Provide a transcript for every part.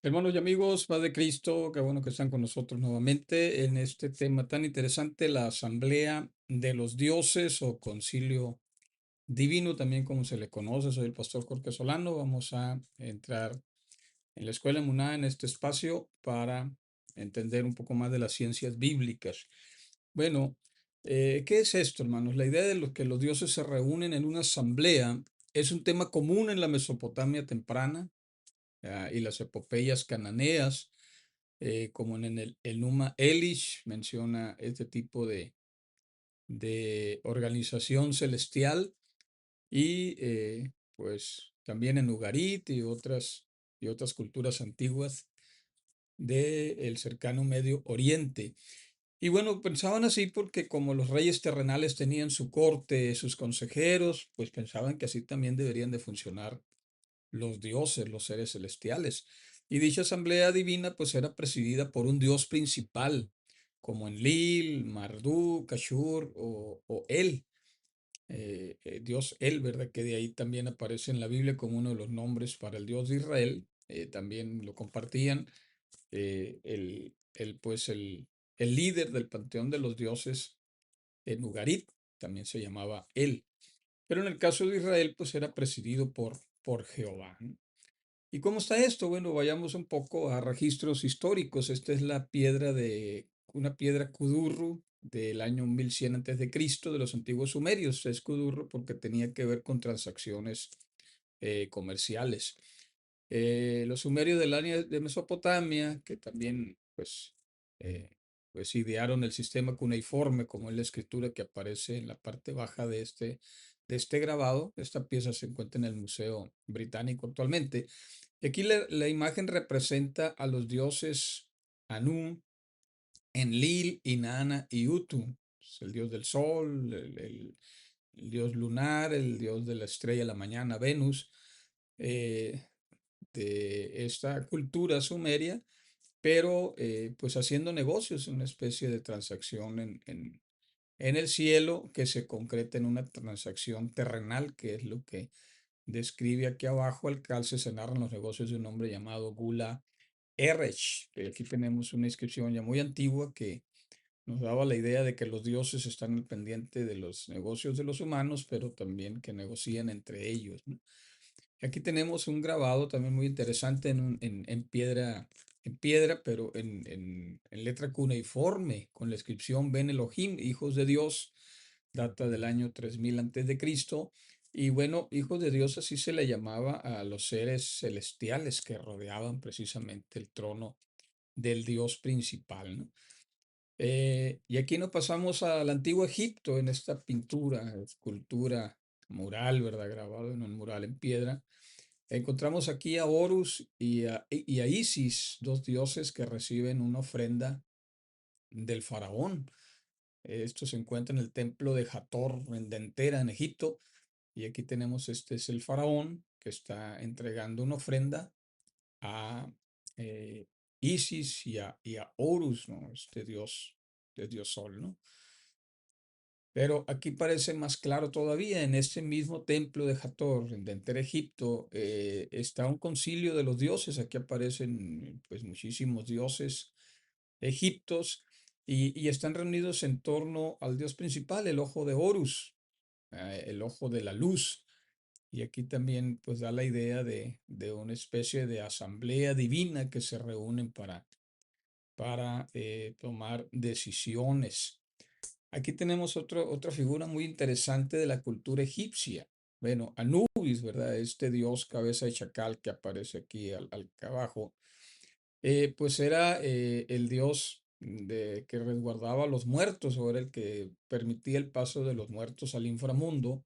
Hermanos y amigos, paz de Cristo, qué bueno que están con nosotros nuevamente en este tema tan interesante, la Asamblea de los Dioses o Concilio Divino, también como se le conoce. Soy el pastor Jorge Solano. Vamos a entrar en la Escuela Emuná en este espacio para entender un poco más de las ciencias bíblicas. Bueno, ¿qué es esto, hermanos? La idea de que los dioses se reúnen en una asamblea es un tema común en la Mesopotamia temprana y las epopeyas cananeas, como en el Numa Elish menciona este tipo de organización celestial y pues también en Ugarit y otras culturas antiguas del cercano Medio Oriente. Y bueno, pensaban así porque como los reyes terrenales tenían su corte, sus consejeros, pues pensaban que así también deberían de funcionar los dioses, los seres celestiales. Y dicha asamblea divina pues era presidida por un dios principal, como Enlil, Marduk, Ashur o El, dios El, ¿verdad? Que de ahí también aparece en la Biblia como uno de los nombres para el Dios de Israel. También lo compartían. El líder del panteón de los dioses en Ugarit también se llamaba El. Pero en el caso de Israel pues era presidido por Jehová, ¿no? ¿Y cómo está esto? Bueno, vayamos un poco a registros históricos. Esta es una piedra Kudurru del año 1100 antes de Cristo de los antiguos sumerios. Es Kudurru porque tenía que ver con transacciones comerciales. Los sumerios del área de Mesopotamia, que también eh, pues idearon el sistema cuneiforme, como es la escritura que aparece en la parte baja de este grabado. Esta pieza se encuentra en el Museo Británico actualmente. Y aquí la imagen representa a los dioses Anu, Enlil, Inanna y Utu. Es el dios del sol, el dios lunar, el dios de la estrella de la mañana, Venus, eh, de esta cultura sumeria, pero pues haciendo negocios, una especie de transacción en el cielo que se concreta en una transacción terrenal, que es lo que describe aquí abajo. Al calce se narran los negocios de un hombre llamado Gula Erech. Aquí tenemos una inscripción ya muy antigua que nos daba la idea de que los dioses están al pendiente de los negocios de los humanos, pero también que negocian entre ellos, ¿no? Aquí tenemos un grabado también muy interesante en piedra, pero en letra cuneiforme, con la inscripción Ben Elohim, hijos de Dios, data del año 3000 antes de Cristo. Y bueno, hijos de Dios así se le llamaba a los seres celestiales que rodeaban precisamente el trono del Dios principal, ¿no? Y aquí nos pasamos al antiguo Egipto en esta pintura, escultura mural, ¿verdad? Grabado en un mural en piedra. Encontramos aquí a Horus y a Isis, dos dioses que reciben una ofrenda del faraón. Esto se encuentra en el templo de Hathor en Dentera, en Egipto. Y aquí tenemos, este es el faraón que está entregando una ofrenda a eh, Isis y a Horus, ¿no? Dios Sol, ¿no? Pero aquí parece más claro todavía, en este mismo templo de Hathor, en Denter, Egipto, está un concilio de los dioses. Aquí aparecen pues muchísimos dioses egiptos y están reunidos en torno al dios principal, el ojo de Horus, el ojo de la luz. Y aquí también pues da la idea de una especie de asamblea divina que se reúnen para tomar decisiones. Aquí tenemos otra figura muy interesante de la cultura egipcia. Bueno, Anubis, ¿verdad? Este dios cabeza de chacal que aparece aquí abajo, pues era el dios que resguardaba a los muertos, o era el que permitía el paso de los muertos al inframundo.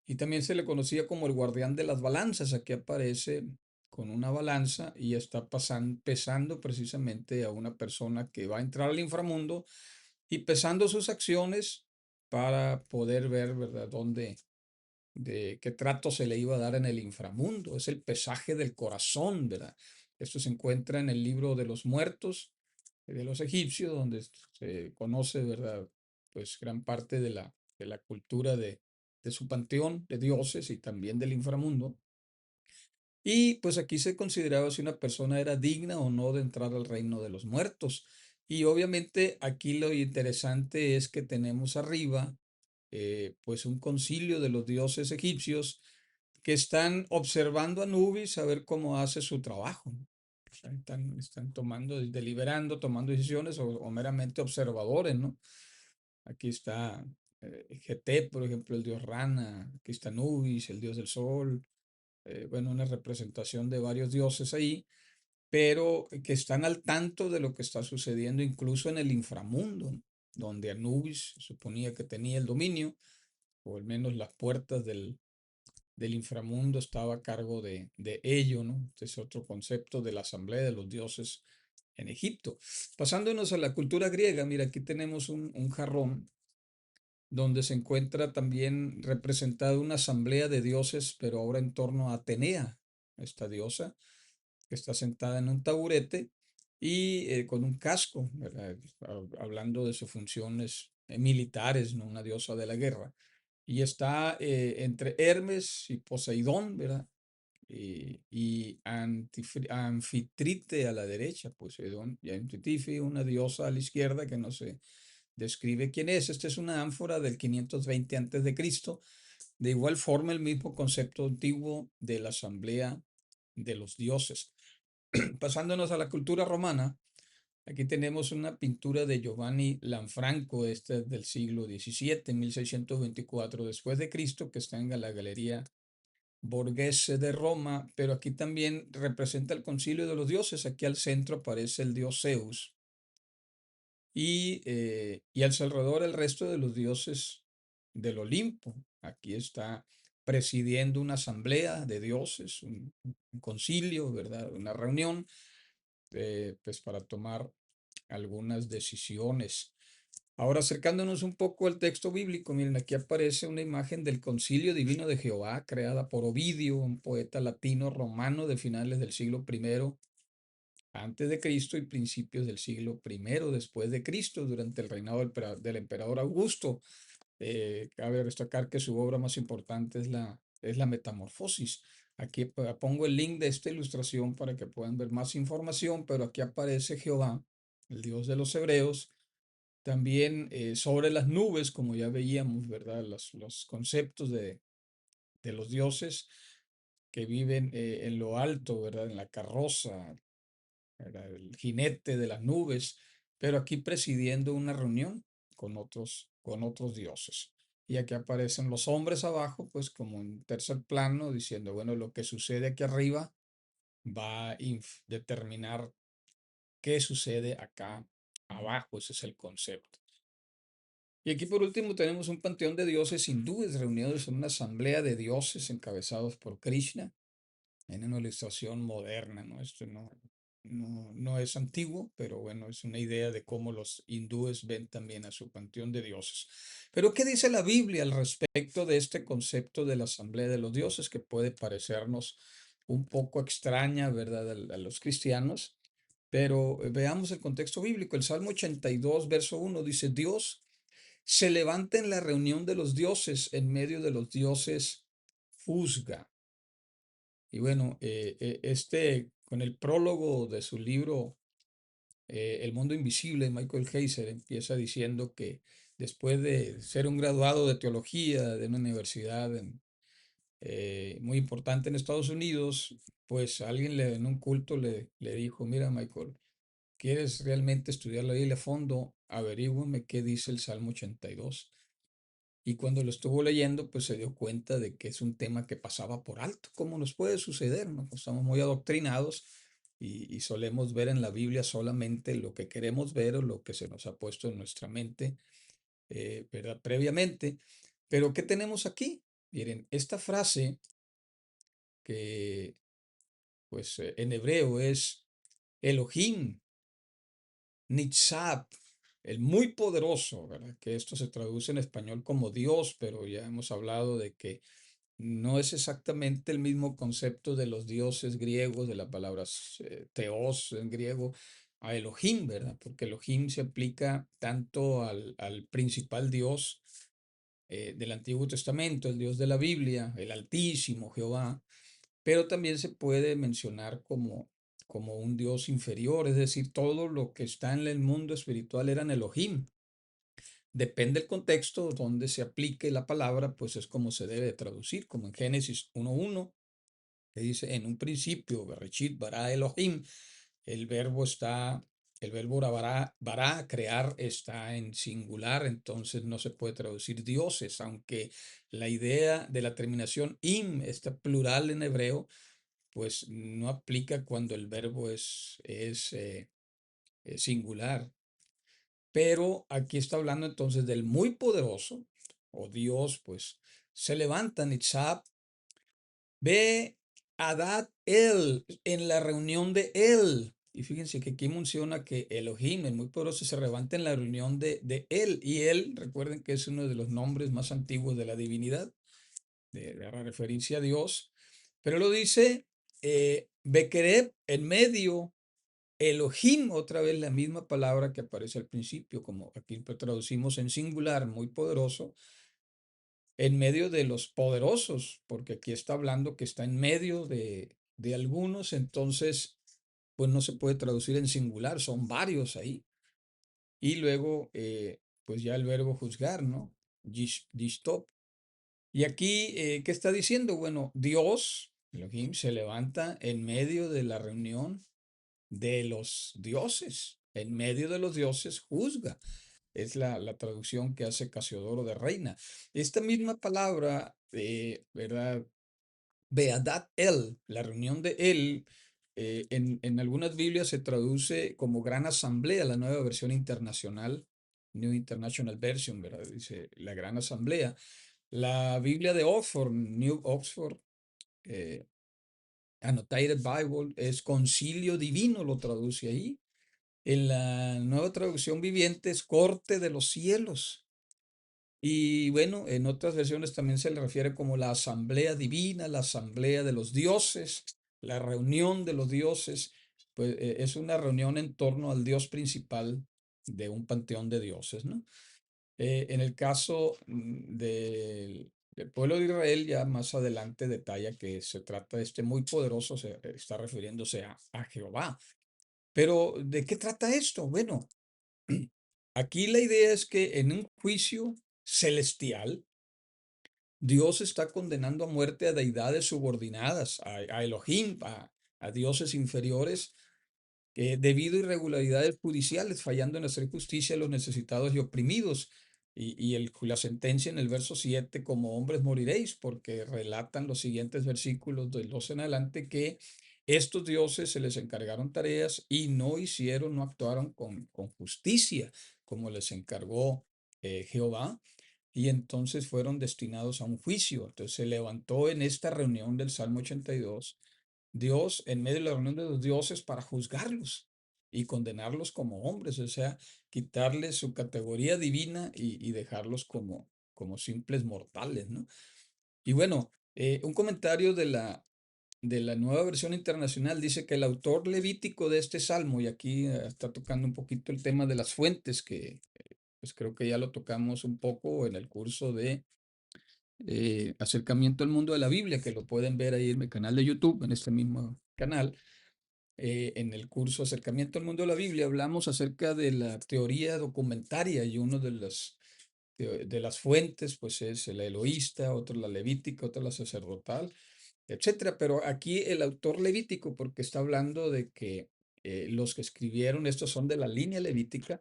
Y también se le conocía como el guardián de las balanzas. Aquí aparece con una balanza y está pesando precisamente a una persona que va a entrar al inframundo y pesando sus acciones para poder ver, ¿verdad?, de qué trato se le iba a dar en el inframundo. Es el pesaje del corazón, ¿verdad? Esto se encuentra en el libro de los muertos de los egipcios, donde se conoce, ¿verdad?, pues gran parte de la cultura de su panteón de dioses y también del inframundo. Y pues aquí se consideraba si una persona era digna o no de entrar al reino de los muertos. Y obviamente aquí lo interesante es que tenemos arriba pues un concilio de los dioses egipcios que están observando a Anubis a ver cómo hace su trabajo. O sea, están tomando, deliberando, tomando decisiones o meramente observadores, ¿no? Aquí está Getet, por ejemplo, el dios Rana, aquí está Anubis, el dios del sol, bueno, una representación de varios dioses ahí, pero que están al tanto de lo que está sucediendo incluso en el inframundo, ¿no? Donde Anubis suponía que tenía el dominio, o al menos las puertas del inframundo estaba a cargo de ello, ¿no? Este es otro concepto de la asamblea de los dioses en Egipto. Pasándonos a la cultura griega, mira, aquí tenemos un jarrón donde se encuentra también representada una asamblea de dioses, pero ahora en torno a Atenea, esta diosa, que está sentada en un taburete y con un casco, ¿verdad? Hablando de sus funciones militares, ¿no? Una diosa de la guerra. Y está entre Hermes y Poseidón, ¿verdad? Y Anfitrite a la derecha, Poseidón, y Anfitrife, una diosa a la izquierda que no se describe quién es. Esta es una ánfora del 520 antes de Cristo. De igual forma, el mismo concepto antiguo de la asamblea de los dioses. Pasándonos a la cultura romana, aquí tenemos una pintura de Giovanni Lanfranco, este es del siglo XVII, 1624 después de Cristo, que está en la Galería Borghese de Roma, pero aquí también representa el concilio de los dioses. Aquí al centro aparece el dios Zeus y al alrededor el resto de los dioses del Olimpo. Aquí está presidiendo una asamblea de dioses, un concilio, ¿verdad? Una reunión, pues para tomar algunas decisiones. Ahora, acercándonos un poco al texto bíblico, miren, aquí aparece una imagen del Concilio Divino de Jehová, creada por Ovidio, un poeta latino romano de finales del siglo primero antes de Cristo y principios del siglo primero después de Cristo, durante el reinado del emperador Augusto. Cabe destacar que su obra más importante es la Metamorfosis. Aquí pongo el link de esta ilustración para que puedan ver más información, pero aquí aparece Jehová, el Dios de los hebreos, también sobre las nubes, como ya veíamos, ¿verdad? Los conceptos de los dioses que viven en lo alto, ¿verdad? En la carroza, ¿verdad? El jinete de las nubes, pero aquí presidiendo una reunión con otros dioses. Y aquí aparecen los hombres abajo, pues como en tercer plano, diciendo, bueno, lo que sucede aquí arriba va a determinar qué sucede acá abajo, ese es el concepto. Y aquí por último tenemos un panteón de dioses hindúes reunidos en una asamblea de dioses encabezados por Krishna en una ilustración moderna, ¿no? Esto no es antiguo, pero bueno, es una idea de cómo los hindúes ven también a su panteón de dioses. Pero ¿qué dice la Biblia al respecto de este concepto de la asamblea de los dioses que puede parecernos un poco extraña, ¿verdad? A los cristianos. Pero veamos el contexto bíblico. El Salmo 82, verso 1 dice, Dios se levanta en la reunión de los dioses, en medio de los dioses juzga. Y bueno, con el prólogo de su libro El mundo invisible, Michael Heiser empieza diciendo que después de ser un graduado de teología de una universidad muy importante en Estados Unidos, pues alguien en un culto le dijo, mira Michael, ¿quieres realmente estudiar la Biblia a fondo? Averígüame qué dice el Salmo 82. Y cuando lo estuvo leyendo, pues se dio cuenta de que es un tema que pasaba por alto, como nos puede suceder, ¿no? Estamos muy adoctrinados y solemos ver en la Biblia solamente lo que queremos ver o lo que se nos ha puesto en nuestra mente, ¿verdad? Previamente. Pero ¿qué tenemos aquí? Miren, esta frase que pues en hebreo es Elohim, Nitzab, el muy poderoso, ¿verdad? Que esto se traduce en español como Dios, pero ya hemos hablado de que no es exactamente el mismo concepto de los dioses griegos, de las palabras teos en griego, a Elohim, ¿verdad? Porque Elohim se aplica tanto al principal Dios del Antiguo Testamento, el Dios de la Biblia, el Altísimo, Jehová, pero también se puede mencionar como un Dios inferior, es decir, todo lo que está en el mundo espiritual eran Elohim. Depende del contexto donde se aplique la palabra, pues es como se debe traducir, como en Génesis 1:1, que dice, en un principio, Bereshit bara Elohim, el verbo está, el verbo bara, crear, está en singular, entonces no se puede traducir dioses, aunque la idea de la terminación im, está plural en hebreo, pues no aplica cuando el verbo es singular. Pero aquí está hablando entonces del muy poderoso, o Dios, pues se levanta Nitzab, ve a Adad él en la reunión de él. Y fíjense que aquí menciona que Elohim, el muy poderoso, se levanta en la reunión de él. Y él, recuerden que es uno de los nombres más antiguos de la divinidad, de la referencia a Dios. Pero lo dice Bekereb en medio. Elohim, otra vez la misma palabra que aparece al principio, como aquí traducimos en singular, muy poderoso, en medio de los poderosos, porque aquí está hablando que está en medio de algunos, entonces, pues no se puede traducir en singular, son varios ahí. Y luego, pues ya el verbo juzgar, ¿no? Yishtop. Y aquí, ¿qué está diciendo? Bueno, Dios, Elohim, se levanta en medio de la reunión de los dioses. En medio de los dioses juzga. Es la traducción que hace Casiodoro de Reina. Esta misma palabra, ¿verdad? Beadat el, la reunión de él, en algunas Biblias se traduce como gran asamblea, la nueva versión internacional, New International Version, ¿verdad? Dice la gran asamblea. La Biblia de Oxford, New Oxford, eh, Annotated Bible, es concilio divino, lo traduce ahí. En la nueva traducción viviente es corte de los cielos. Y bueno, en otras versiones también se le refiere como la asamblea divina, la asamblea de los dioses, la reunión de los dioses. Pues es una reunión en torno al dios principal de un panteón de dioses, ¿no? En el caso del pueblo de Israel, ya más adelante detalla que se trata de este muy poderoso, se está refiriéndose a Jehová. Pero, ¿de qué trata esto? Bueno, aquí la idea es que en un juicio celestial, Dios está condenando a muerte a deidades subordinadas, a Elohim, a dioses inferiores, debido a irregularidades judiciales, fallando en hacer justicia a los necesitados y oprimidos. La sentencia en el verso 7, como hombres moriréis, porque relatan los siguientes versículos del 12 en adelante que estos dioses se les encargaron tareas y no hicieron, no actuaron con justicia, como les encargó Jehová, y entonces fueron destinados a un juicio. Entonces se levantó en esta reunión del Salmo 82 Dios en medio de la reunión de los dioses para juzgarlos y condenarlos como hombres, o sea, quitarles su categoría divina y dejarlos como simples mortales, ¿no? Y bueno, un comentario de la nueva versión internacional dice que el autor levítico de este salmo, y aquí está tocando un poquito el tema de las fuentes, que pues creo que ya lo tocamos un poco en el curso de Acercamiento al Mundo de la Biblia, que lo pueden ver ahí en mi canal de YouTube, en este mismo canal. En el curso Acercamiento al Mundo de la Biblia hablamos acerca de la teoría documentaria y uno de las fuentes pues es la eloísta, otro la levítica, otra la sacerdotal, etcétera. Pero aquí el autor levítico, porque está hablando de que los que escribieron estos son de la línea levítica,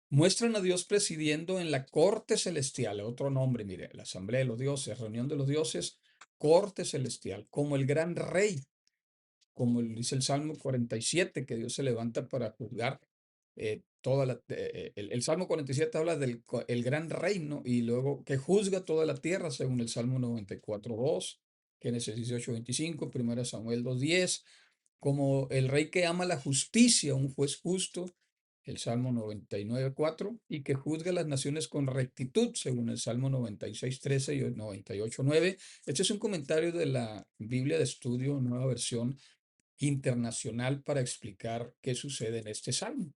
muestran a Dios presidiendo en la corte celestial, otro nombre, mire, la asamblea de los dioses, reunión de los dioses, corte celestial, como el gran rey, como dice el Salmo 47, que Dios se levanta para juzgar el Salmo 47 habla del el gran reino y luego que juzga toda la tierra, según el Salmo 94:2, Génesis 18:25, 1 Samuel 2:10, como el rey que ama la justicia, un juez justo, el Salmo 99:4, y que juzga a las naciones con rectitud, según el Salmo 96:13 y 98:9. Este es un comentario de la Biblia de Estudio, nueva versión internacional, para explicar qué sucede en este salmo.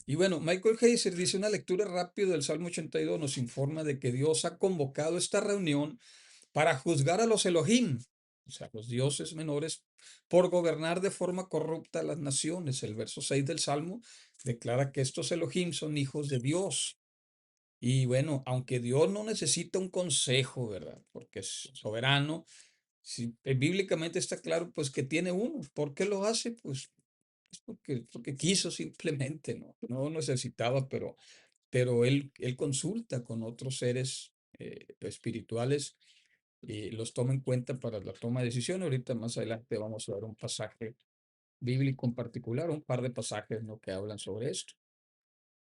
Y bueno, Michael Heiser dice: una lectura rápida del Salmo 82 nos informa de que Dios ha convocado esta reunión para juzgar a los Elohim, o sea, los dioses menores, por gobernar de forma corrupta las naciones. El verso 6 del Salmo declara que estos Elohim son hijos de Dios. Y bueno, aunque Dios no necesita un consejo, ¿verdad? Porque es soberano, si, bíblicamente está claro, pues que tiene uno. ¿Por qué lo hace? Pues es porque quiso simplemente, ¿no? No necesitaba, pero él consulta con otros seres espirituales y los toma en cuenta para la toma de decisiones. Ahorita más adelante vamos a ver un pasaje bíblico en particular, un par de pasajes, ¿no?, que hablan sobre esto.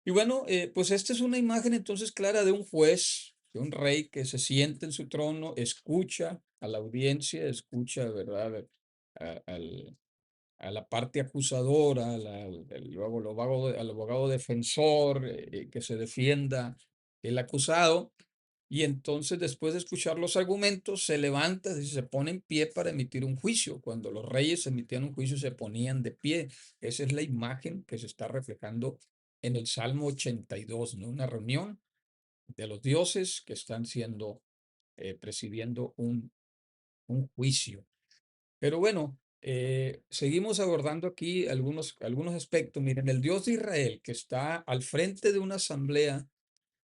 Y bueno, pues esta es una imagen entonces clara de un juez, de un rey que se sienta en su trono, escucha a la audiencia, escucha, ¿verdad?, al, a la parte acusadora, luego al abogado defensor, que se defienda el acusado, y entonces después de escuchar los argumentos se levanta y se pone en pie para emitir un juicio. Cuando los reyes emitían un juicio se ponían de pie. Esa es la imagen que se está reflejando en el Salmo 82, ¿no? Una reunión de los dioses que están siendo, presidiendo un juicio. Pero bueno, seguimos abordando aquí algunos aspectos. Miren, el Dios de Israel, que está al frente de una asamblea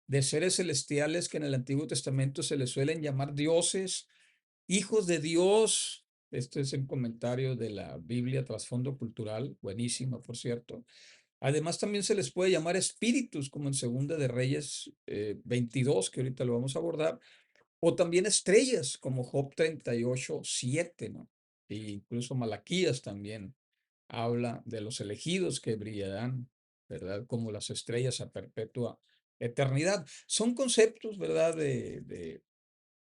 de seres celestiales que en el Antiguo Testamento se les suelen llamar dioses, hijos de Dios. Este es el comentario de la Biblia, trasfondo cultural, buenísima, por cierto. Además, también se les puede llamar espíritus, como en Segunda de Reyes 22, que ahorita lo vamos a abordar, o también estrellas, como Job 38:7, ¿no? E incluso Malaquías también habla de los elegidos que brillarán, ¿verdad? Como las estrellas a perpetua eternidad. Son conceptos, ¿verdad? De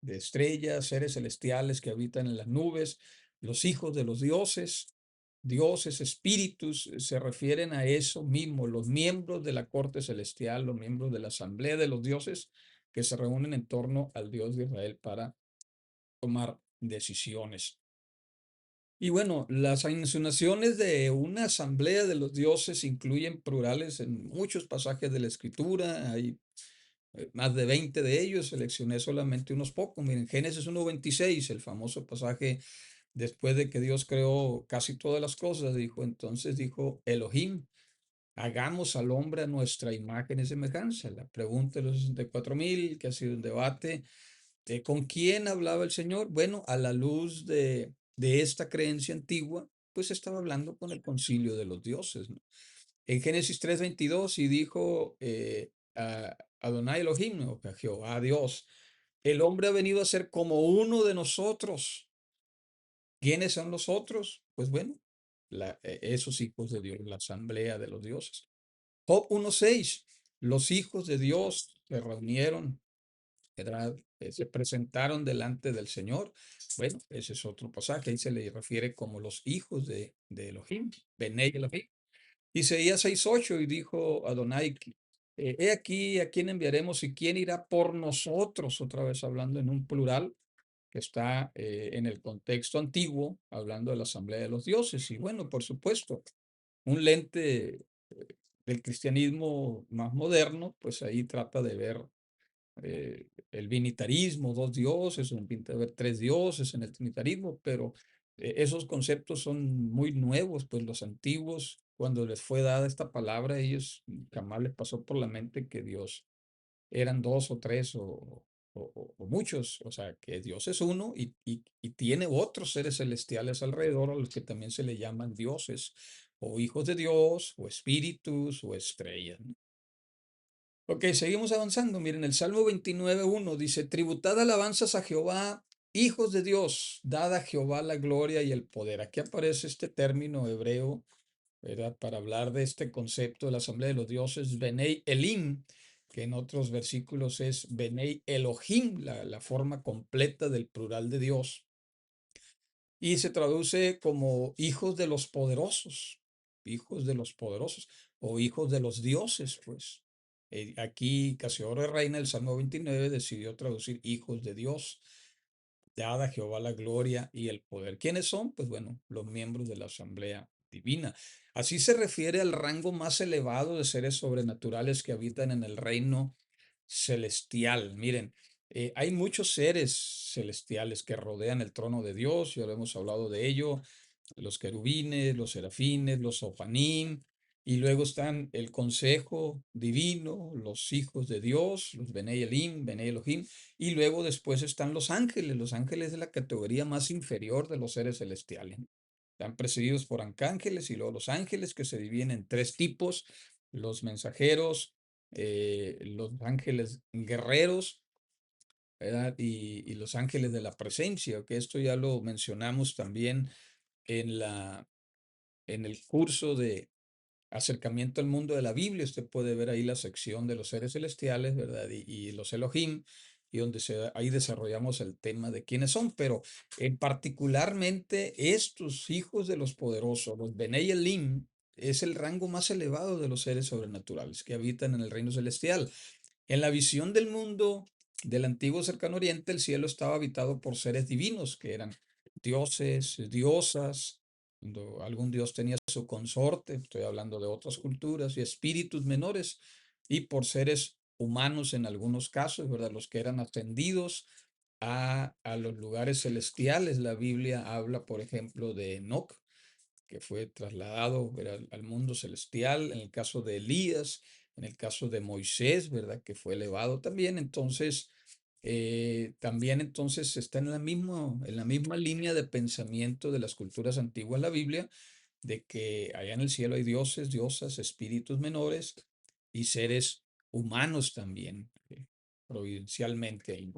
estrellas, seres celestiales que habitan en las nubes, los hijos de los dioses, dioses, espíritus, se refieren a eso mismo, los miembros de la corte celestial, los miembros de la asamblea de los dioses que se reúnen en torno al Dios de Israel para tomar decisiones. Y bueno, las insinuaciones de una asamblea de los dioses incluyen plurales en muchos pasajes de la Escritura. Hay más de 20 de ellos, seleccioné solamente unos pocos. Miren, Génesis 1:26, el famoso pasaje después de que Dios creó casi todas las cosas, entonces dijo Elohim, hagamos al hombre a nuestra imagen y semejanza. La pregunta de los 64,000, que ha sido un debate, ¿con quién hablaba el Señor? Bueno, a la luz de esta creencia antigua, pues estaba hablando con el concilio de los dioses, ¿no? En Génesis 3:22 y dijo a Adonai Elohim, o a Jehová Dios, el hombre ha venido a ser como uno de nosotros. ¿Quiénes son los otros? Pues bueno, esos hijos de Dios, la asamblea de los dioses. Job 1:6, los hijos de Dios se reunieron, ¿verdad? Se presentaron delante del Señor. Bueno, ese es otro pasaje, ahí se le refiere como los hijos de Elohim, Benei Elohim. Isaías 6:8 y dijo Adonai, he aquí a quién enviaremos y quién irá por nosotros, otra vez hablando en un plural que está en el contexto antiguo, hablando de la asamblea de los dioses. Y bueno, por supuesto, un lente del cristianismo más moderno, pues ahí trata de ver el binitarismo, dos dioses, pinta de ver tres dioses en el trinitarismo, pero esos conceptos son muy nuevos, pues los antiguos, cuando les fue dada esta palabra, ellos jamás les pasó por la mente que Dios eran dos o tres o muchos, o sea, que Dios es uno y tiene otros seres celestiales alrededor a los que también se le llaman dioses, o hijos de Dios, o espíritus, o estrellas, ¿no? Ok, seguimos avanzando. Miren, el Salmo 29:1 dice, tributad alabanzas a Jehová, hijos de Dios, dad a Jehová la gloria y el poder. Aquí aparece este término hebreo, ¿verdad? Para hablar de este concepto de la asamblea de los dioses, Benei Elim, que en otros versículos es Benei Elohim, la forma completa del plural de Dios. Y se traduce como hijos de los poderosos, hijos de los poderosos o hijos de los dioses, pues. Aquí Casiodoro de Reina, el Salmo 29, decidió traducir hijos de Dios, dada a Jehová la gloria y el poder. ¿Quiénes son? Pues bueno, los miembros de la Asamblea Divina. Así se refiere al rango más elevado de seres sobrenaturales que habitan en el reino celestial. Miren, Hay muchos seres celestiales que rodean el trono de Dios, ya lo hemos hablado de ello, los querubines, los serafines, los ofanim, y luego están el consejo divino, los hijos de Dios, los Benei Elim, Benei Elohim, y luego después están los ángeles de la categoría más inferior de los seres celestiales. Están precedidos por arcángeles y luego los ángeles que se dividen en tres tipos, los mensajeros, los ángeles guerreros, ¿verdad? Y los ángeles de la presencia, que esto ya lo mencionamos también en en el curso de acercamiento al mundo de la Biblia. Usted puede ver ahí la sección de los seres celestiales, ¿verdad? Y los Elohim, y donde ahí desarrollamos el tema de quiénes son, pero particularmente estos hijos de los poderosos, los Benei Elim, es el rango más elevado de los seres sobrenaturales que habitan en el reino celestial. En la visión del mundo del antiguo cercano oriente, el cielo estaba habitado por seres divinos, que eran dioses, diosas, cuando algún dios tenía su consorte, estoy hablando de otras culturas, y espíritus menores, y por seres humanos en algunos casos, ¿verdad? Los que eran ascendidos a los lugares celestiales. La Biblia habla, por ejemplo, de Enoc, que fue trasladado, ¿verdad?, al mundo celestial, en el caso de Elías, en el caso de Moisés, ¿verdad?, que fue elevado también. Entonces, también entonces está en la misma línea de pensamiento de las culturas antiguas, la Biblia, de que allá en el cielo hay dioses, diosas, espíritus menores y seres humanos también, providencialmente ahí.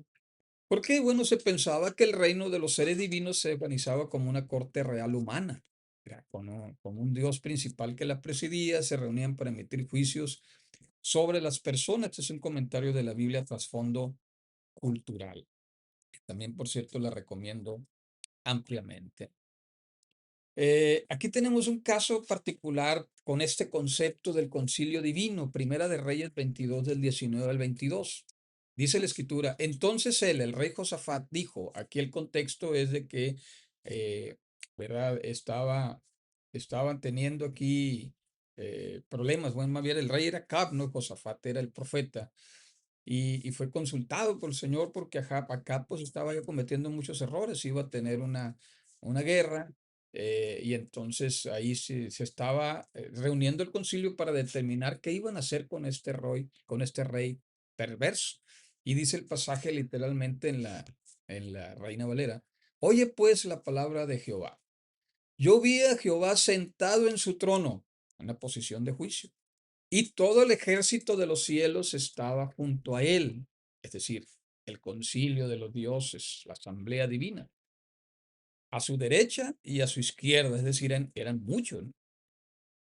Porque, bueno, se pensaba que el reino de los seres divinos se organizaba como una corte real humana, ¿verdad? Con un Dios principal que la presidía, se reunían para emitir juicios sobre las personas. Este es un comentario de la Biblia trasfondo cultural. También, por cierto, la recomiendo ampliamente. Aquí tenemos un caso particular con este concepto del concilio divino, Primera de Reyes 22 del 19 al 22. Dice la escritura, entonces él, el rey Josafat, dijo, aquí el contexto es de que, eh, ¿verdad? Estaban teniendo aquí problemas. Bueno, más bien el rey era Acab, no Josafat, era el profeta. Y fue consultado por el Señor porque Acab pues estaba ya cometiendo muchos errores, iba a tener una guerra, y entonces ahí se estaba reuniendo el concilio para determinar qué iban a hacer con este rey perverso. Y dice el pasaje literalmente en la Reina Valera, oye pues la palabra de Jehová. Yo vi a Jehová sentado en su trono, en la posición de juicio, y todo el ejército de los cielos estaba junto a él, es decir, el concilio de los dioses, la asamblea divina, a su derecha y a su izquierda, es decir, eran muchos, ¿no?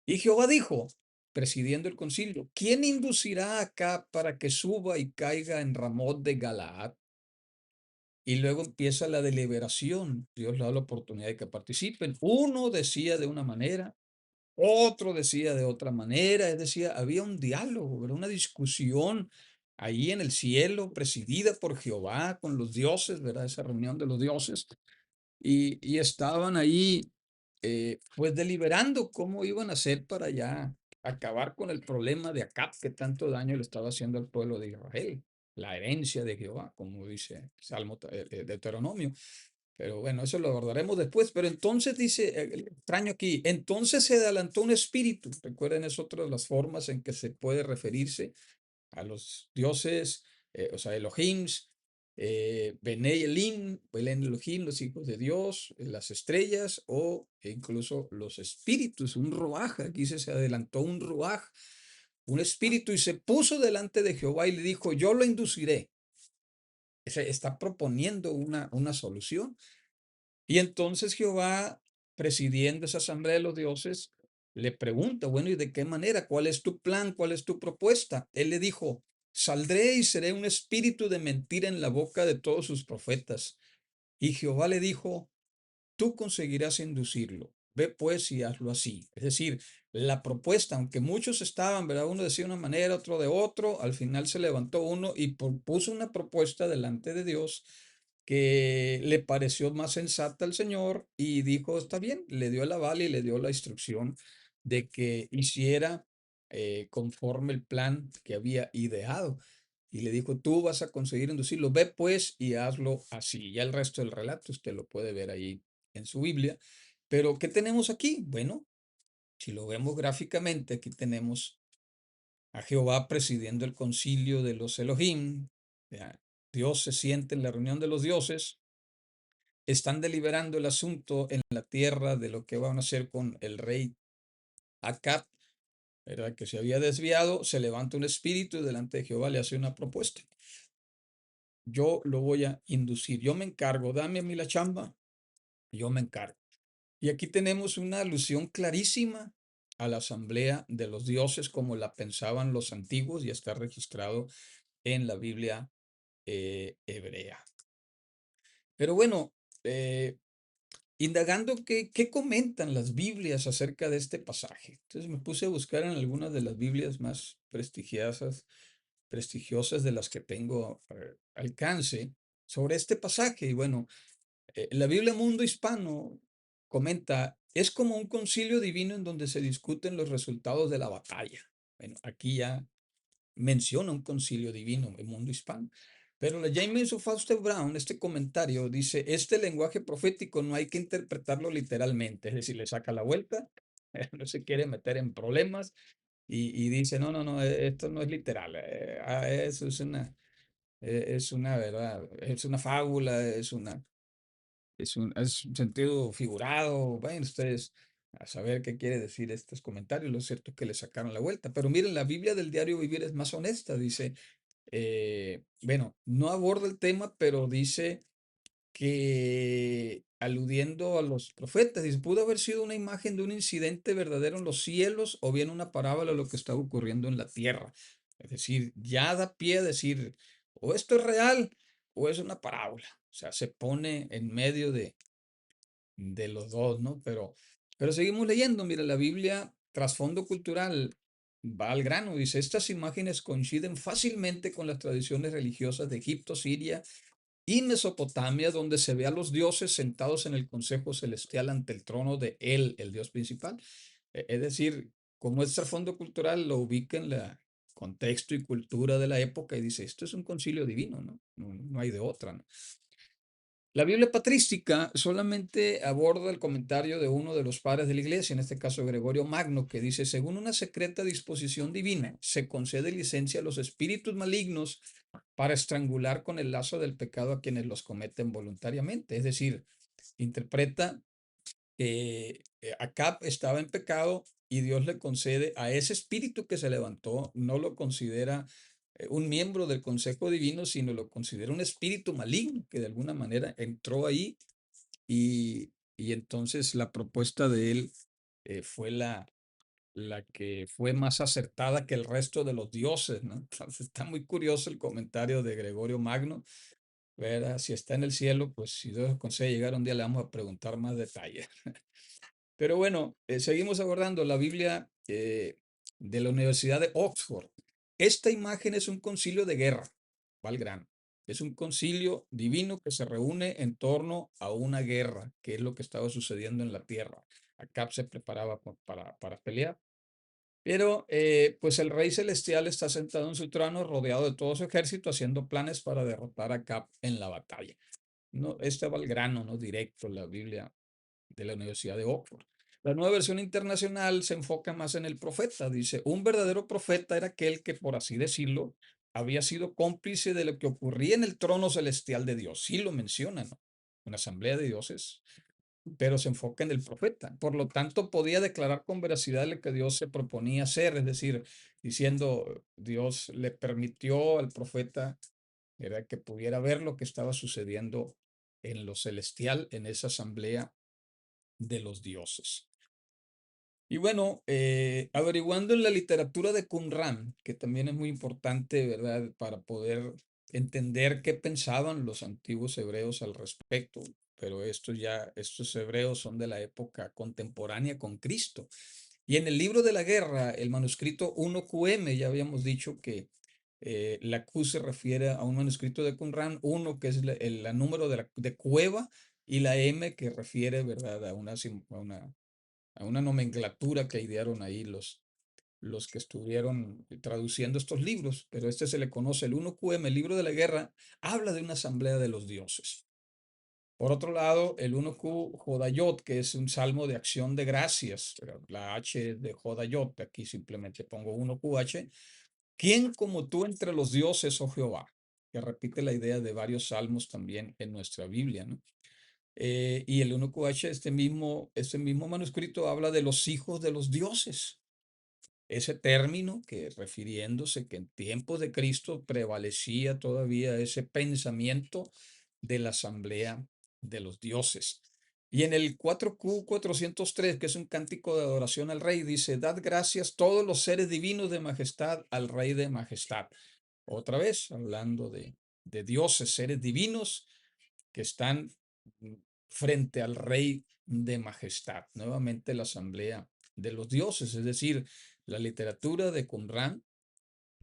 Y Jehová dijo, presidiendo el concilio, ¿quién inducirá acá para que suba y caiga en Ramot de Galaad? Y luego empieza la deliberación. Dios le da la oportunidad de que participen. Uno decía de una manera, otro decía de otra manera, es decir, había un diálogo, ¿verdad? Una discusión ahí en el cielo, presidida por Jehová con los dioses, ¿verdad? Esa reunión de los dioses. Y estaban ahí, pues deliberando cómo iban a hacer para ya acabar con el problema de Acab que tanto daño le estaba haciendo al pueblo de Israel, la herencia de Jehová, como dice Deuteronomio. Pero bueno, eso lo abordaremos después. Pero entonces dice, extraño aquí, entonces se adelantó un espíritu. Recuerden, es otra de las formas en que se puede referirse a los dioses, o sea, Elohims, Benei Elim, Belen Elohim, los hijos de Dios, las estrellas o incluso los espíritus, un ruaj. Aquí dice, se adelantó un ruaj, un espíritu, y se puso delante de Jehová y le dijo, yo lo induciré. Se está proponiendo una solución. Y entonces Jehová, presidiendo esa asamblea de los dioses, le pregunta, bueno, ¿y de qué manera? ¿Cuál es tu plan? ¿Cuál es tu propuesta? Él le dijo, saldré y seré un espíritu de mentira en la boca de todos sus profetas. Y Jehová le dijo, tú conseguirás inducirlo. Ve pues y hazlo así. Es decir, la propuesta, aunque muchos estaban, ¿verdad? Uno decía una manera, otro de otro, al final se levantó uno y puso una propuesta delante de Dios que le pareció más sensata al Señor y dijo, está bien, le dio el aval y le dio la instrucción de que hiciera conforme el plan que había ideado. y le dijo, tú vas a conseguir inducirlo, ve pues y hazlo así. Ya el resto del relato usted lo puede ver ahí en su Biblia. Pero, ¿qué tenemos aquí? Bueno, si lo vemos gráficamente, aquí tenemos a Jehová presidiendo el concilio de los Elohim. Ya, Dios se siente en la reunión de los dioses, están deliberando el asunto en la tierra de lo que van a hacer con el rey Acab, ¿verdad? Que se había desviado, se levanta un espíritu y delante de Jehová le hace una propuesta. Yo lo voy a inducir, yo me encargo, dame a mí la chamba, yo me encargo. Y aquí tenemos una alusión clarísima a la asamblea de los dioses como la pensaban los antiguos y está registrado en la Biblia hebrea. Pero bueno, indagando qué comentan las Biblias acerca de este pasaje. Entonces me puse a buscar en algunas de las Biblias más prestigiosas de las que tengo alcance sobre este pasaje. Y bueno, la Biblia Mundo Hispano comenta, es como un concilio divino en donde se discuten los resultados de la batalla. Bueno, aquí ya menciona un concilio divino en Mundo Hispano. Pero la James of Foster Brown, este comentario, dice, este lenguaje profético no hay que interpretarlo literalmente, es decir, le saca la vuelta, no se quiere meter en problemas y dice, no, no, no, esto no es literal, eso es una verdad, es una fábula, es un sentido figurado. Vayan ustedes a saber qué quiere decir estos comentarios. Lo cierto es que le sacaron la vuelta. Pero miren, la Biblia del Diario Vivir es más honesta. Dice, bueno, no aborda el tema, pero dice que aludiendo a los profetas, dice, pudo haber sido una imagen de un incidente verdadero en los cielos o bien una parábola de lo que estaba ocurriendo en la tierra. Es decir, ya da pie a decir, o esto es real o es una parábola. O sea, se pone en medio de los dos, ¿no? Pero seguimos leyendo, mira, la Biblia, trasfondo cultural, va al grano, dice, estas imágenes coinciden fácilmente con las tradiciones religiosas de Egipto, Siria y Mesopotamia, donde se ve a los dioses sentados en el consejo celestial ante el trono de él, el dios principal. Es decir, como es trasfondo cultural, lo ubica en la contexto y cultura de la época y dice, esto es un concilio divino, ¿no? No hay de otra, ¿no? La Biblia patrística solamente aborda el comentario de uno de los padres de la iglesia, en este caso Gregorio Magno, que dice, según una secreta disposición divina, se concede licencia a los espíritus malignos para estrangular con el lazo del pecado a quienes los cometen voluntariamente. Es decir, interpreta que Acab estaba en pecado y Dios le concede a ese espíritu que se levantó, no lo considera un miembro del consejo divino, sino lo considera un espíritu maligno que de alguna manera entró ahí y entonces la propuesta de él fue la que fue más acertada que el resto de los dioses, ¿no? Entonces está muy curioso el comentario de Gregorio Magno, ¿verdad? Si está en el cielo, pues si Dios nos concede llegar un día le vamos a preguntar más detalles. Pero bueno, seguimos abordando la Biblia de la Universidad de Oxford. Esta imagen es un concilio de guerra, va al grano. Es un concilio divino que se reúne en torno a una guerra, que es lo que estaba sucediendo en la tierra. Acab se preparaba para pelear. Pero pues el rey celestial está sentado en su trono, rodeado de todo su ejército, haciendo planes para derrotar a Acab en la batalla. No, este va al grano, no directo, la Biblia de la Universidad de Oxford. La nueva versión internacional se enfoca más en el profeta. Dice, un verdadero profeta era aquel que, por así decirlo, había sido cómplice de lo que ocurría en el trono celestial de Dios. Sí lo menciona, ¿no? Una asamblea de dioses, pero se enfoca en el profeta. Por lo tanto, podía declarar con veracidad lo que Dios se proponía hacer, es decir, diciendo, Dios le permitió al profeta, era que pudiera ver lo que estaba sucediendo en lo celestial, en esa asamblea de los dioses. Y bueno, averiguando en la literatura de Qumran, que también es muy importante, ¿verdad?, para poder entender qué pensaban los antiguos hebreos al respecto, pero estos hebreos son de la época contemporánea con Cristo. Y en el libro de la guerra, el manuscrito 1QM, ya habíamos dicho que la Q se refiere a un manuscrito de Qumran, 1 que es el número de cueva, y la M que refiere, ¿verdad?, a una nomenclatura que idearon ahí los que estuvieron traduciendo estos libros, pero este se le conoce el 1QM, el libro de la guerra, habla de una asamblea de los dioses. Por otro lado, el 1Q Jodayot, que es un salmo de acción de gracias, la H de Jodayot, aquí simplemente pongo 1QH. ¿Quién como tú entre los dioses, oh Jehová? Que repite la idea de varios salmos también en nuestra Biblia, ¿no? Y el 1QH, este mismo manuscrito habla de los hijos de los dioses. Ese término que refiriéndose que en tiempos de Cristo prevalecía todavía ese pensamiento de la asamblea de los dioses. Y en el 4Q 403, que es un cántico de adoración al rey, dice, dad gracias todos los seres divinos de majestad al rey de majestad. Otra vez, hablando de dioses, seres divinos que están frente al rey de majestad. Nuevamente la asamblea de los dioses, es decir, la literatura de Qumran,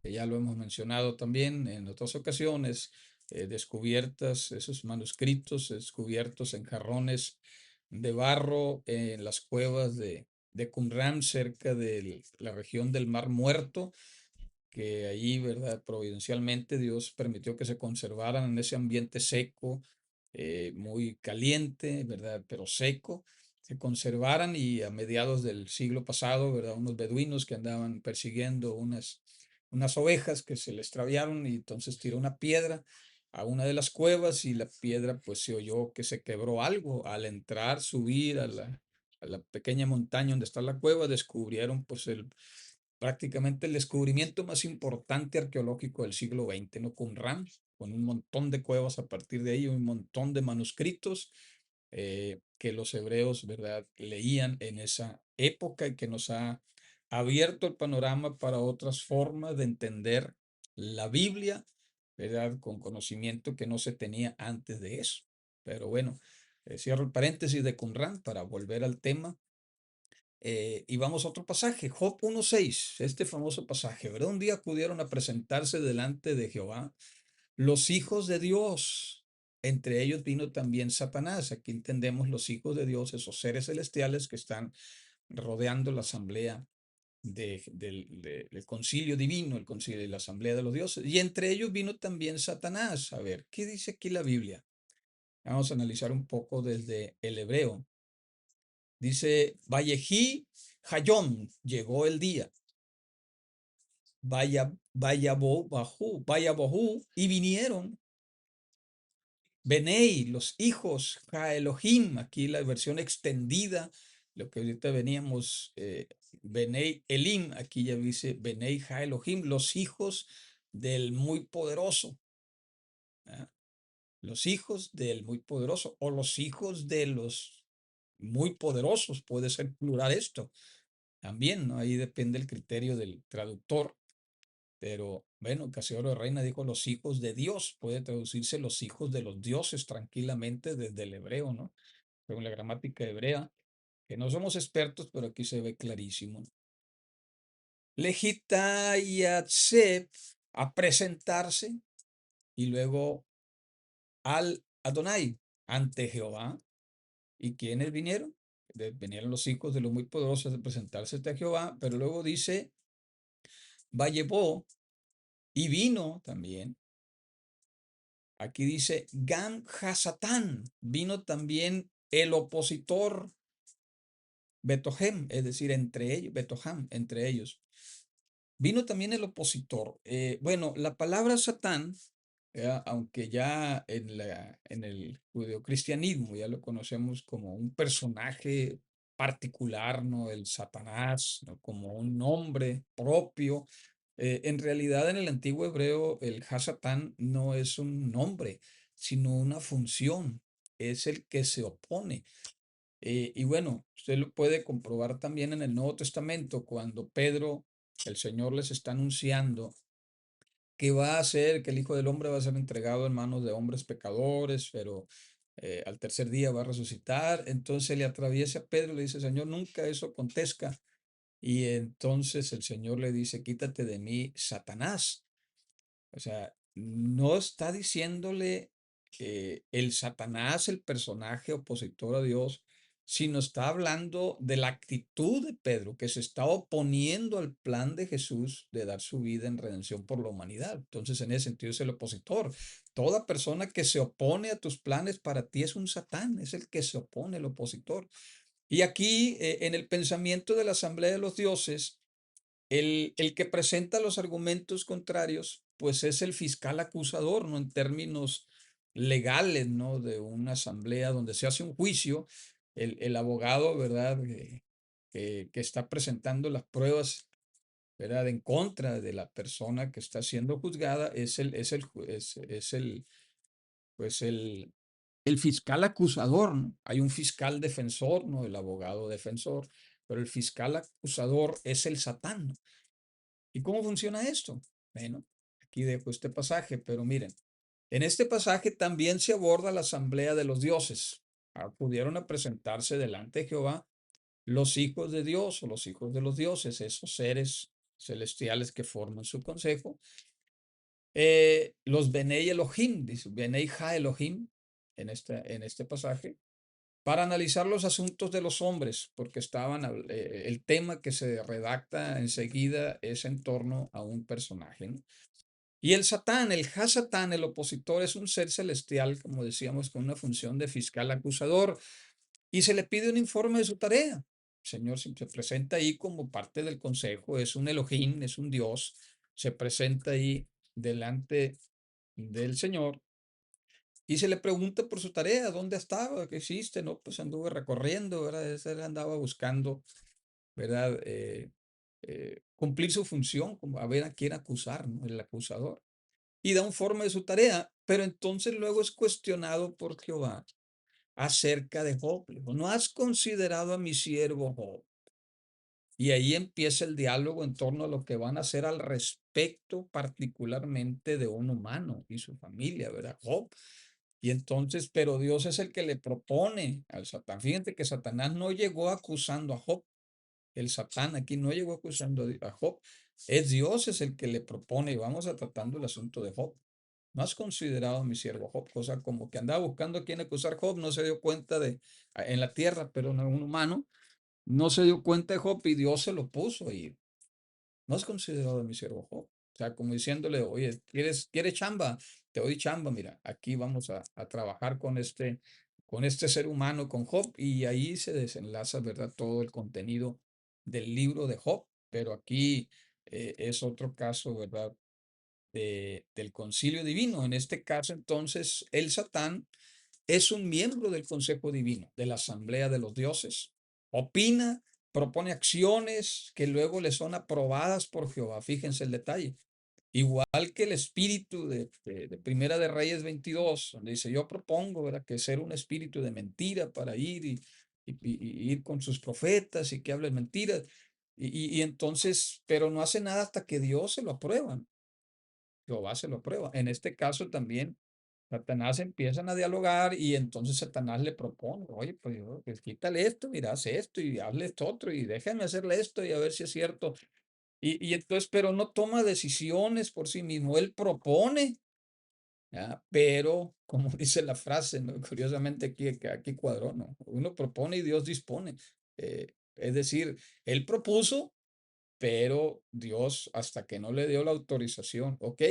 que ya lo hemos mencionado también en otras ocasiones, descubiertas, esos manuscritos descubiertos en jarrones de barro en las cuevas de Qumran, cerca de la región del Mar Muerto, que allí, ¿verdad? Providencialmente Dios permitió que se conservaran en ese ambiente seco, muy caliente, ¿verdad? Pero seco, se conservaran y a mediados del siglo pasado, ¿verdad? Unos beduinos que andaban persiguiendo unas ovejas que se le extraviaron y entonces tiró una piedra a una de las cuevas y la piedra pues se oyó que se quebró algo. Al entrar, subir a la pequeña montaña donde está la cueva, descubrieron pues prácticamente el descubrimiento más importante arqueológico del siglo XX, ¿no? Qumran, con un montón de cuevas a partir de ahí, un montón de manuscritos que los hebreos, ¿verdad?, leían en esa época y que nos ha abierto el panorama para otras formas de entender la Biblia, ¿verdad?, con conocimiento que no se tenía antes de eso. Pero bueno, cierro el paréntesis de Qumran para volver al tema. Y vamos a otro pasaje, Job 1:6, este famoso pasaje, ¿verdad? Un día acudieron a presentarse delante de Jehová los hijos de Dios. Entre ellos vino también Satanás. Aquí entendemos los hijos de Dios, esos seres celestiales que están rodeando la asamblea del concilio divino, el concilio de la asamblea de los dioses. Y entre ellos vino también Satanás. A ver, ¿qué dice aquí la Biblia? Vamos a analizar un poco desde el hebreo. Dice, Vallejí Hayón, llegó el día. Vaya Bohu, y vinieron Benei, los hijos, Ja Elohim, aquí la versión extendida, lo que ahorita veníamos, Benei Elim, aquí ya dice Benei Ja Elohim, los hijos del muy poderoso, ¿ah? Los hijos del muy poderoso, o los hijos de los muy poderosos, puede ser plural esto. También, ¿no? Ahí depende el criterio del traductor. Pero bueno, Casiodoro de Reina dijo los hijos de Dios, puede traducirse los hijos de los dioses tranquilamente desde el hebreo, ¿no? Según la gramática hebrea, que no somos expertos, pero aquí se ve clarísimo. Lejita y a presentarse y luego al Adonai ante Jehová. ¿Y quiénes vinieron? Vinieron los hijos de los muy poderosos a presentarse ante Jehová, pero luego dice, va llevó y vino también. Aquí dice Gam Hasatán, vino también el opositor Betohem, es decir, entre ellos, Betoham, entre ellos. Vino también el opositor. Bueno, la palabra Satán, aunque ya en el judeocristianismo ya lo conocemos como un personaje particular, ¿no? El Satanás, ¿no? Como un nombre propio. En realidad, en el antiguo hebreo, el Hasatán no es un nombre, sino una función. Es el que se opone. Y bueno, usted lo puede comprobar también en el Nuevo Testamento, cuando Pedro, el Señor les está anunciando que va a ser, que el Hijo del Hombre va a ser entregado en manos de hombres pecadores, pero al tercer día va a resucitar. Entonces le atraviesa a Pedro y le dice, Señor, nunca eso acontezca. Y entonces el Señor le dice, quítate de mí, Satanás. O sea, no está diciéndole el Satanás, el personaje opositor a Dios, sino está hablando de la actitud de Pedro, que se está oponiendo al plan de Jesús de dar su vida en redención por la humanidad. Entonces, en ese sentido es el opositor. Toda persona que se opone a tus planes para ti es un satán, es el que se opone, el opositor. Y aquí, en el pensamiento de la Asamblea de los Dioses, el que presenta los argumentos contrarios, pues es el fiscal acusador, ¿no? En términos legales, ¿no? De una asamblea donde se hace un juicio, el abogado, ¿verdad? Que está presentando las pruebas, ¿verdad? En contra de la persona que está siendo juzgada, pues el fiscal acusador, ¿no? Hay un fiscal defensor, ¿no? El abogado defensor, pero el fiscal acusador es el satán, ¿no? ¿Y cómo funciona esto? Bueno, aquí dejo este pasaje, pero miren, en este pasaje también se aborda la asamblea de los dioses. Acudieron a presentarse delante de Jehová los hijos de Dios o los hijos de los dioses, esos seres celestiales que forman su consejo. Los Benei Elohim, dice Benei Ha Elohim, en este pasaje, para analizar los asuntos de los hombres, porque el tema que se redacta enseguida es en torno a un personaje, ¿no? Y el Satán, el Hasatán, el opositor, es un ser celestial, como decíamos, con una función de fiscal acusador, y se le pide un informe de su tarea. El Señor se presenta ahí como parte del consejo, es un Elohim, es un Dios, se presenta ahí delante del Señor y se le pregunta por su tarea, ¿dónde estaba? ¿Qué hiciste? No, pues anduve recorriendo, ¿verdad? Él andaba buscando, ¿verdad? Cumplir su función, como a ver a quién acusar, ¿no? El acusador. Y da un informe de su tarea, pero entonces luego es cuestionado por Jehová acerca de Job. Le dijo, ¿no has considerado a mi siervo Job? Y ahí empieza el diálogo en torno a lo que van a hacer al respecto, particularmente de un humano y su familia, ¿verdad? Job. Y entonces, pero Dios es el que le propone al Satán. Fíjate que Satanás no llegó acusando a Job. El Satán aquí no llegó acusando a Job. Es Dios es el que le propone y vamos a tratando el asunto de Job. ¿No has considerado a mi siervo Job? Cosa como que andaba buscando a quién acusar Job, no se dio cuenta en la tierra, pero no un humano, no se dio cuenta de Job y Dios se lo puso ahí. ¿No has considerado a mi siervo Job? O sea, como diciéndole, oye, ¿quieres chamba? Te doy chamba, mira, aquí vamos a trabajar con este ser humano, con Job, y ahí se desenlaza, ¿verdad? Todo el contenido del libro de Job, pero aquí es otro caso, ¿verdad? Del concilio divino. En este caso, entonces, el Satán es un miembro del consejo divino, de la asamblea de los dioses. Opina, propone acciones que luego le son aprobadas por Jehová. Fíjense el detalle. Igual que el espíritu de Primera de Reyes 22, donde dice, yo propongo, ¿verdad? Que ser un espíritu de mentira para ir y ir con sus profetas y que hablen mentiras. Y entonces, pero no hace nada hasta que Dios se lo aprueba. Jehová se lo prueba. En este caso también, Satanás empiezan a dialogar y entonces Satanás le propone, oye, pues quítale esto, mira, haz esto y hazle esto otro y déjame hacerle esto y a ver si es cierto. Y entonces, pero no toma decisiones por sí mismo, él propone, ¿ya? Pero, como dice la frase, ¿no? Curiosamente aquí cuadró, ¿no? Uno propone y Dios dispone. Es decir, él propuso, pero Dios hasta que no le dio la autorización, ok,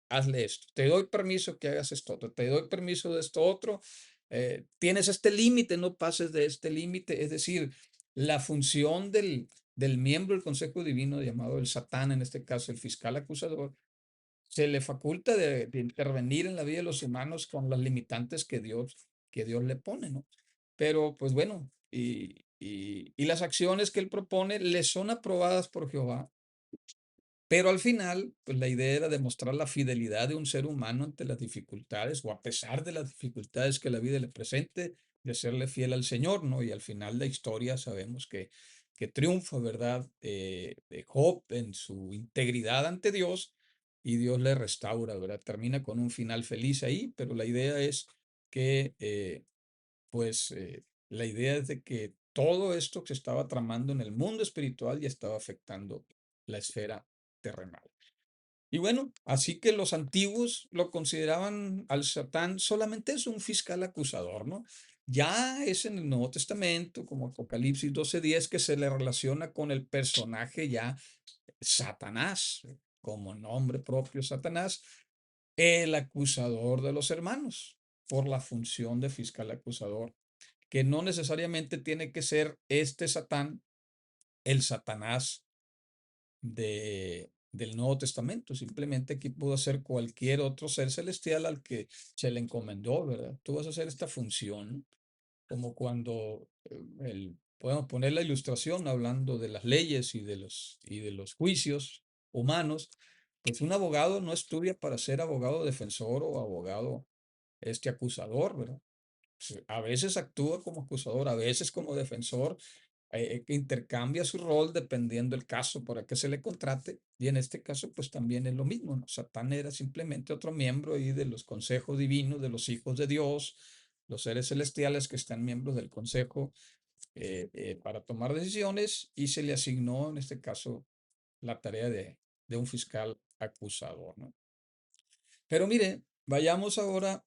hazle esto, te doy permiso que hagas esto otro, te doy permiso de esto otro, tienes este límite, no pases de este límite, es decir, la función del miembro del Consejo Divino llamado el Satán, en este caso el fiscal acusador, se le faculta de intervenir en la vida de los humanos con las limitantes que Dios le pone, ¿no? Pero pues bueno, y las acciones que él propone le son aprobadas por Jehová, pero al final, pues la idea era demostrar la fidelidad de un ser humano ante las dificultades o a pesar de las dificultades que la vida le presente, de serle fiel al Señor, ¿no? Y al final la historia sabemos que triunfa, ¿verdad? De Job en su integridad ante Dios y Dios le restaura, ¿verdad? Termina con un final feliz ahí, pero la idea es que, la idea es de que todo esto que se estaba tramando en el mundo espiritual ya estaba afectando la esfera terrenal. Y bueno, así que los antiguos lo consideraban al Satán solamente es un fiscal acusador, ¿no? Ya es en el Nuevo Testamento, como Apocalipsis 12:10, que se le relaciona con el personaje ya Satanás, como nombre propio Satanás, el acusador de los hermanos, por la función de fiscal acusador, que no necesariamente tiene que ser este Satán, el Satanás del Nuevo Testamento. Simplemente aquí pudo ser cualquier otro ser celestial al que se le encomendó, ¿verdad? Tú vas a hacer esta función, como cuando podemos poner la ilustración hablando de las leyes y de los juicios humanos. Pues un abogado no estudia para ser abogado defensor o abogado acusador, ¿verdad? A veces actúa como acusador, a veces como defensor, que intercambia su rol dependiendo del caso para que se le contrate. Y en este caso, pues también es lo mismo, ¿no? Satán era simplemente otro miembro ahí de los consejos divinos de los hijos de Dios, los seres celestiales que están miembros del consejo para tomar decisiones, y se le asignó en este caso la tarea de un fiscal acusador, ¿no? Pero mire, vayamos ahora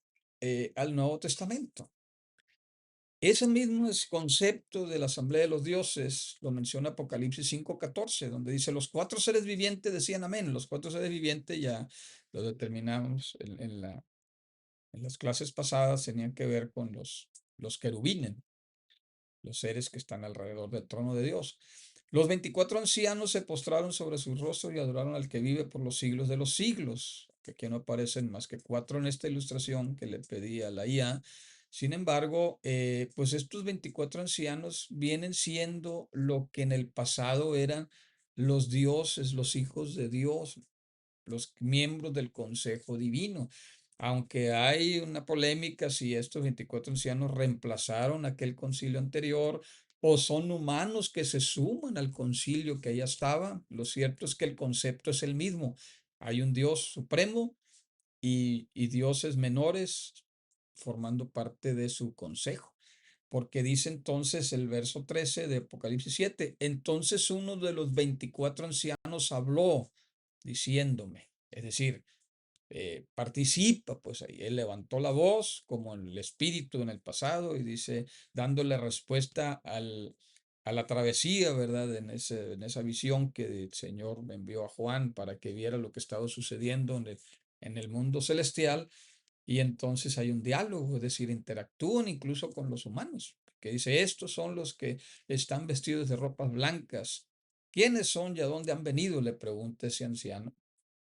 al Nuevo Testamento. Ese mismo concepto de la asamblea de los dioses lo menciona Apocalipsis 5:14, donde dice, los cuatro seres vivientes decían amén. Los cuatro seres vivientes ya lo determinamos en las clases pasadas, tenían que ver con los querubines, los seres que están alrededor del trono de Dios. Los 24 ancianos se postraron sobre su rostro y adoraron al que vive por los siglos de los siglos, que aquí no aparecen más que cuatro en esta ilustración que le pedí a la IA. Sin embargo, pues estos 24 ancianos vienen siendo lo que en el pasado eran los dioses, los hijos de Dios, los miembros del Consejo Divino. Aunque hay una polémica si estos 24 ancianos reemplazaron aquel concilio anterior o son humanos que se suman al concilio que ya estaba, lo cierto es que el concepto es el mismo. Hay un Dios supremo y dioses menores formando parte de su consejo. Porque dice entonces el verso 13 de Apocalipsis 7, entonces uno de los 24 ancianos habló diciéndome, es decir, participa, pues ahí él levantó la voz como el espíritu en el pasado y dice, dándole respuesta a la travesía, ¿verdad? En esa visión que el Señor me envió a Juan para que viera lo que estaba sucediendo en el mundo celestial. Y entonces hay un diálogo, es decir, interactúan incluso con los humanos, que dice, estos son los que están vestidos de ropas blancas. ¿Quiénes son y a dónde han venido? Le pregunta ese anciano,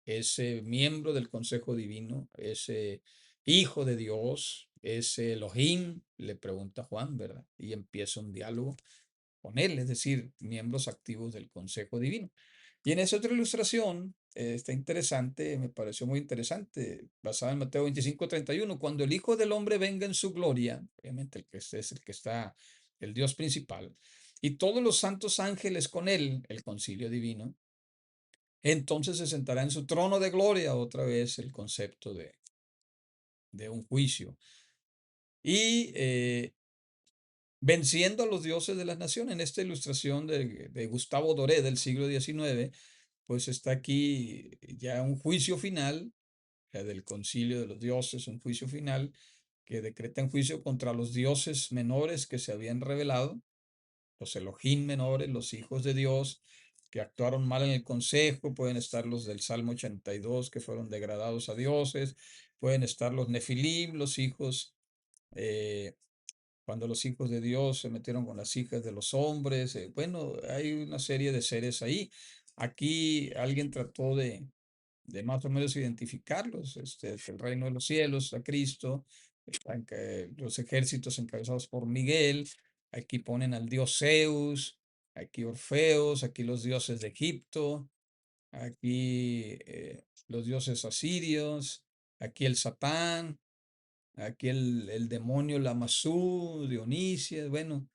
ese miembro del Consejo Divino, ese hijo de Dios, ese Elohim, le pregunta Juan, ¿verdad? Y empieza un diálogo con él, es decir, miembros activos del Consejo Divino. Y en esa otra ilustración, está interesante, me pareció muy interesante, basada en Mateo 25:31, cuando el Hijo del Hombre venga en su gloria, obviamente el que es el que está, el Dios principal, y todos los santos ángeles con él, el concilio divino, entonces se sentará en su trono de gloria, otra vez el concepto de un juicio, y venciendo a los dioses de las naciones. En esta ilustración de Gustavo Doré del siglo XIX, pues está aquí ya un juicio final, del concilio de los dioses, un juicio final que decreta un juicio contra los dioses menores que se habían revelado, los Elohim menores, los hijos de Dios, que actuaron mal en el consejo. Pueden estar los del Salmo 82 que fueron degradados a dioses, pueden estar los Nefilim, los hijos, eh, cuando los hijos de Dios se metieron con las hijas de los hombres. Bueno, hay una serie de seres ahí. Aquí alguien trató de más o menos identificarlos, el reino de los cielos, a Cristo, están los ejércitos encabezados por Miguel, aquí ponen al dios Zeus, aquí Orfeos, aquí los dioses de Egipto, aquí los dioses asirios, aquí el Satán, aquí el demonio Lamazú, Dionisias. Bueno,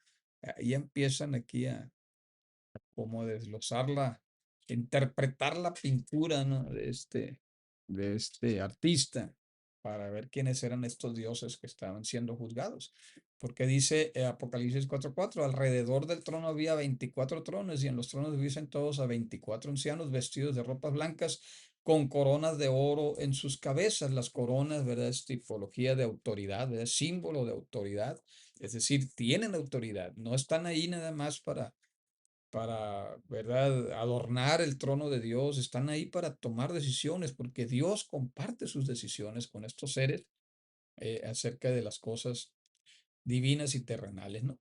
ahí empiezan aquí a como desglosarla, interpretar la pintura, ¿no? de este artista, para ver quiénes eran estos dioses que estaban siendo juzgados. Porque dice Apocalipsis 4:4, alrededor del trono había 24 tronos y en los tronos viven todos a 24 ancianos vestidos de ropas blancas con coronas de oro en sus cabezas. Las coronas, ¿verdad? Es tipología de autoridad, ¿verdad? Es símbolo de autoridad. Es decir, tienen autoridad, no están ahí nada más para, ¿verdad?, adornar el trono de Dios, están ahí para tomar decisiones, porque Dios comparte sus decisiones con estos seres acerca de las cosas divinas y terrenales, ¿no?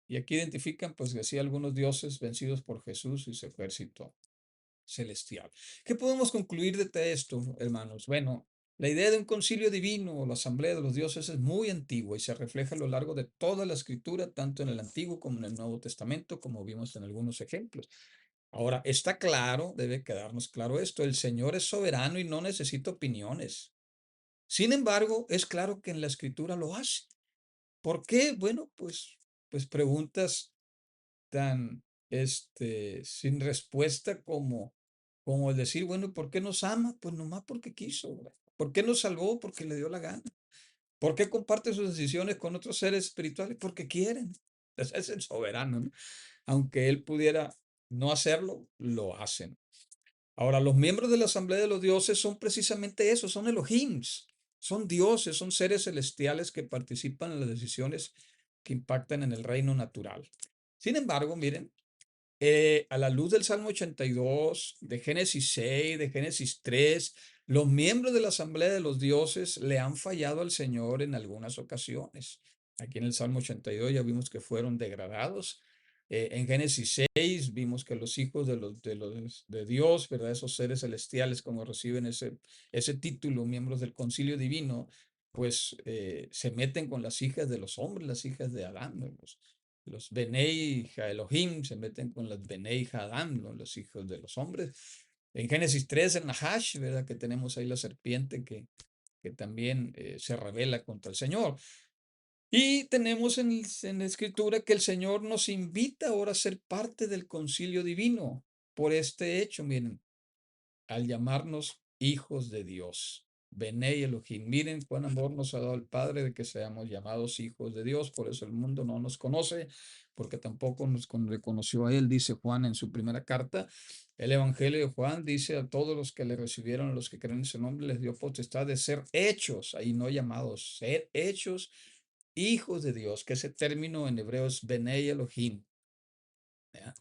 Y aquí identifican, pues, así algunos dioses vencidos por Jesús y su ejército celestial. ¿Qué podemos concluir de esto, hermanos? Bueno, la idea de un concilio divino o la asamblea de los dioses es muy antigua y se refleja a lo largo de toda la escritura, tanto en el Antiguo como en el Nuevo Testamento, como vimos en algunos ejemplos. Ahora, está claro, debe quedarnos claro esto, el Señor es soberano y no necesita opiniones. Sin embargo, es claro que en la escritura lo hace. ¿Por qué? Bueno, pues preguntas tan, sin respuesta como el decir, bueno, ¿y por qué nos ama? Pues nomás porque quiso, ¿verdad? ¿Por qué nos salvó? Porque le dio la gana. ¿Por qué comparte sus decisiones con otros seres espirituales? Porque quieren. Ese es el soberano, ¿no? Aunque él pudiera no hacerlo, lo hacen. Ahora, los miembros de la Asamblea de los Dioses son precisamente eso, son Elohims, son dioses, son seres celestiales que participan en las decisiones que impactan en el reino natural. Sin embargo, miren, a la luz del Salmo 82, de Génesis 6, de Génesis 3, los miembros de la Asamblea de los Dioses le han fallado al Señor en algunas ocasiones. Aquí en el Salmo 82 ya vimos que fueron degradados. En Génesis 6 vimos que los hijos de Dios, ¿verdad? Esos seres celestiales, como reciben ese título, miembros del concilio divino, pues se meten con las hijas de los hombres, las hijas de Adán, ¿no? Los Benei Elohim se meten con los Benei Hadam, ¿no?, los hijos de los hombres. En Génesis 3, en Nahash, ¿verdad?, que tenemos ahí la serpiente que también se revela contra el Señor. Y tenemos en la Escritura que el Señor nos invita ahora a ser parte del concilio divino por este hecho, miren, al llamarnos hijos de Dios. Benei Elohim. Miren cuán amor nos ha dado el Padre de que seamos llamados hijos de Dios. Por eso el mundo no nos conoce, porque tampoco nos reconoció a Él, dice Juan en su primera carta. El Evangelio de Juan dice a todos los que le recibieron, a los que creen en su nombre, les dio potestad de ser hechos, ahí no llamados, ser hechos hijos de Dios, que ese término en hebreo es Benei Elohim. ¿Ya?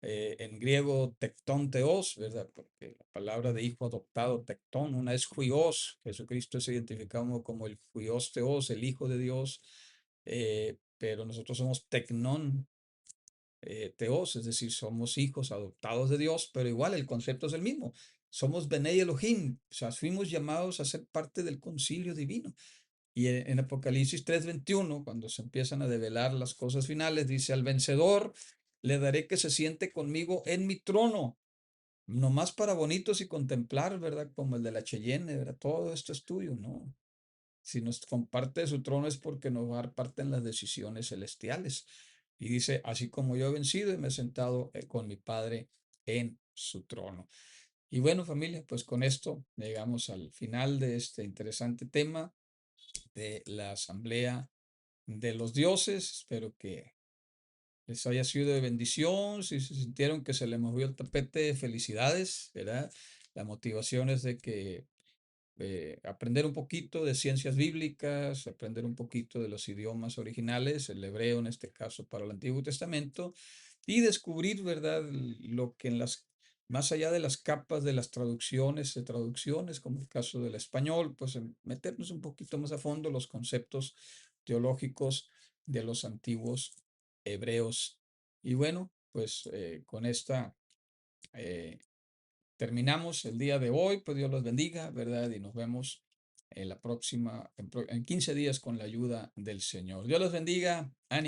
En griego tectón teos, ¿verdad? Porque la palabra de hijo adoptado, tectón, una es huios. Jesucristo es identificado como el huios teos, el hijo de Dios, pero nosotros somos tecnón teos, es decir, somos hijos adoptados de Dios, pero igual el concepto es el mismo. Somos Benei Elohim, o sea, fuimos llamados a ser parte del concilio divino. Y en Apocalipsis 3:21, cuando se empiezan a develar las cosas finales, dice, al vencedor le daré que se siente conmigo en mi trono, no más para bonitos y contemplar, ¿verdad? Como el de la Cheyenne, ¿verdad? Todo esto es tuyo, ¿no? Si nos comparte su trono es porque nos va a dar parte en las decisiones celestiales. Y dice, así como yo he vencido y me he sentado con mi Padre en su trono. Y bueno, familia, pues con esto llegamos al final de este interesante tema de la Asamblea de los Dioses. Espero que les haya sido de bendición. Si se sintieron que se les movió el tapete, felicidades, ¿verdad? La motivación es de que aprender un poquito de ciencias bíblicas, aprender un poquito de los idiomas originales, el hebreo en este caso para el Antiguo Testamento, y descubrir, ¿verdad?, lo que más allá de las capas de las traducciones, como el caso del español, pues meternos un poquito más a fondo los conceptos teológicos de los antiguos hebreos. Y bueno, pues con esta eh, terminamos el día de hoy, pues Dios los bendiga, ¿verdad? Y nos vemos en la próxima, en 15 días con la ayuda del Señor. Dios los bendiga. Ánimo.